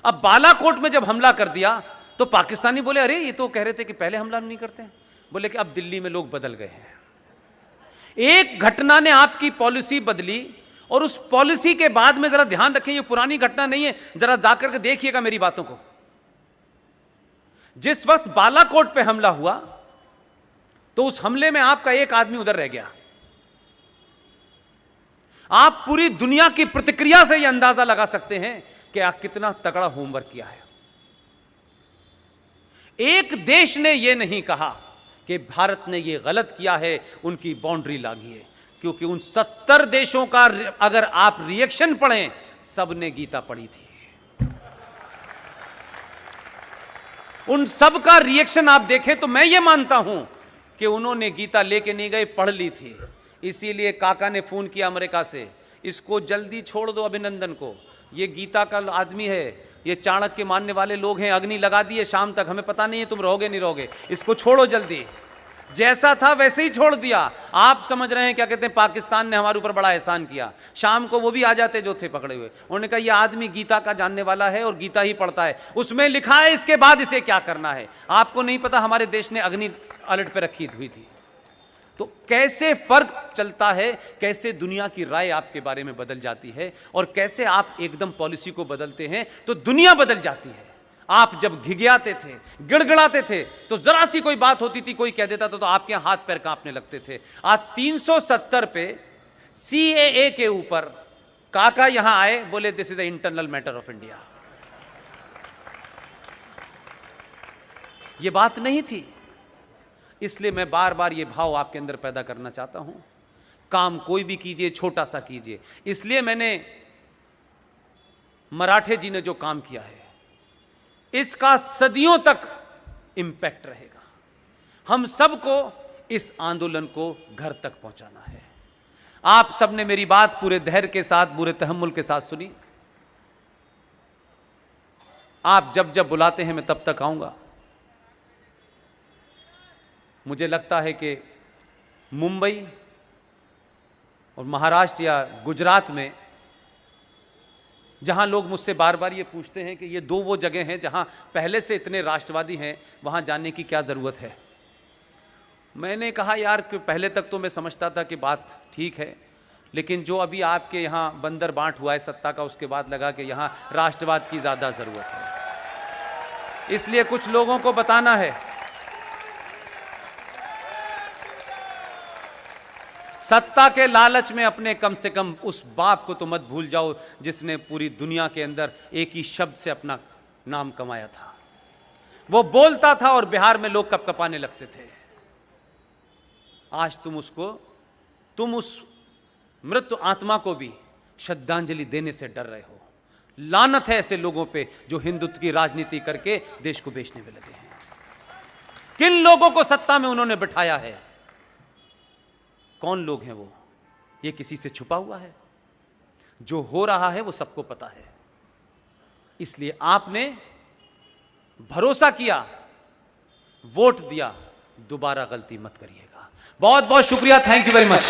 अब बालाकोट में जब हमला कर दिया तो पाकिस्तानी बोले अरे ये तो कह रहे थे कि पहले हमला नहीं करते हैं। बोले कि अब दिल्ली में लोग बदल गए हैं। एक घटना ने आपकी पॉलिसी बदली, और उस पॉलिसी के बाद में जरा ध्यान रखें, ये पुरानी घटना नहीं है, जरा जाकर के देखिएगा मेरी बातों को। जिस वक्त बालाकोट पे हमला हुआ तो उस हमले में आपका एक आदमी उधर रह गया। आप पूरी दुनिया की प्रतिक्रिया से यह अंदाजा लगा सकते हैं कि आप कितना तगड़ा होमवर्क किया है। एक देश ने यह नहीं कहा कि भारत ने यह गलत किया है, उनकी बाउंड्री लागी है, क्योंकि उन 70 देशों का अगर आप रिएक्शन पढ़ें, सबने गीता पढ़ी थी। उन सब का रिएक्शन आप देखें तो मैं ये मानता हूं कि उन्होंने गीता लेके नहीं गए, पढ़ ली थी। इसीलिए काका ने फोन किया अमेरिका से, इसको जल्दी छोड़ दो अभिनंदन को, ये गीता का आदमी है, ये चाणक्य के मानने वाले लोग हैं, अग्नि लगा दी है शाम तक, हमें पता नहीं है तुम रहोगे नहीं रहोगे, इसको छोड़ो जल्दी। जैसा था वैसे ही छोड़ दिया। आप समझ रहे हैं क्या कहते हैं, पाकिस्तान ने हमारे ऊपर बड़ा एहसान किया। शाम को वो भी आ जाते जो थे पकड़े हुए, उन्होंने कहा ये आदमी गीता का जानने वाला है और गीता ही पढ़ता है, उसमें लिखा है इसके बाद इसे क्या करना है। आपको नहीं पता हमारे देश ने अग्नि अलर्ट पे रखी हुई थी। तो कैसे फर्क चलता है, कैसे दुनिया की राय आपके बारे में बदल जाती है, और कैसे आप एकदम पॉलिसी को बदलते हैं तो दुनिया बदल जाती है। आप जब घिघियाते थे, गिड़गिड़ाते थे, तो जरा सी कोई बात होती थी, कोई कह देता था तो आपके हाथ पैर कांपने लगते थे। आज 370 पे CAA के ऊपर काका यहां आए, बोले this is the internal matter of India. यह बात नहीं थी। इसलिए मैं बार बार ये भाव आपके अंदर पैदा करना चाहता हूं, काम कोई भी कीजिए, छोटा सा कीजिए। इसलिए मैंने मराठे जी ने जो काम किया है, इसका सदियों तक इंपैक्ट रहेगा। हम सबको इस आंदोलन को घर तक पहुंचाना है। आप सबने मेरी बात पूरे धैर्य के साथ, पूरे तहम्मुल के साथ सुनी। आप जब जब बुलाते हैं मैं तब तक आऊंगा। मुझे लगता है कि मुंबई और महाराष्ट्र या गुजरात में, जहां लोग मुझसे बार बार ये पूछते हैं कि ये दो वो जगह हैं जहां पहले से इतने राष्ट्रवादी हैं, वहां जाने की क्या ज़रूरत है। मैंने कहा यार कि पहले तक तो मैं समझता था कि बात ठीक है, लेकिन जो अभी आपके यहाँ बंदर बांट हुआ है सत्ता का, उसके बाद लगा कि यहाँ राष्ट्रवाद की ज़्यादा ज़रूरत है। इसलिए कुछ लोगों को बताना है, सत्ता के लालच में अपने कम से कम उस बाप को तो मत भूल जाओ जिसने पूरी दुनिया के अंदर एक ही शब्द से अपना नाम कमाया था। वो बोलता था और बिहार में लोग कपकपाने लगते थे। आज तुम उस मृत आत्मा को भी श्रद्धांजलि देने से डर रहे हो। लानत है ऐसे लोगों पे जो हिंदुत्व की राजनीति करके देश को बेचने में लगे हैं। किन लोगों को सत्ता में उन्होंने बिठाया है, कौन लोग हैं वो, ये किसी से छुपा हुआ है? जो हो रहा है वो सबको पता है। इसलिए आपने भरोसा किया, वोट दिया, दोबारा गलती मत करिएगा। बहुत बहुत शुक्रिया, थैंक यू वेरी मच।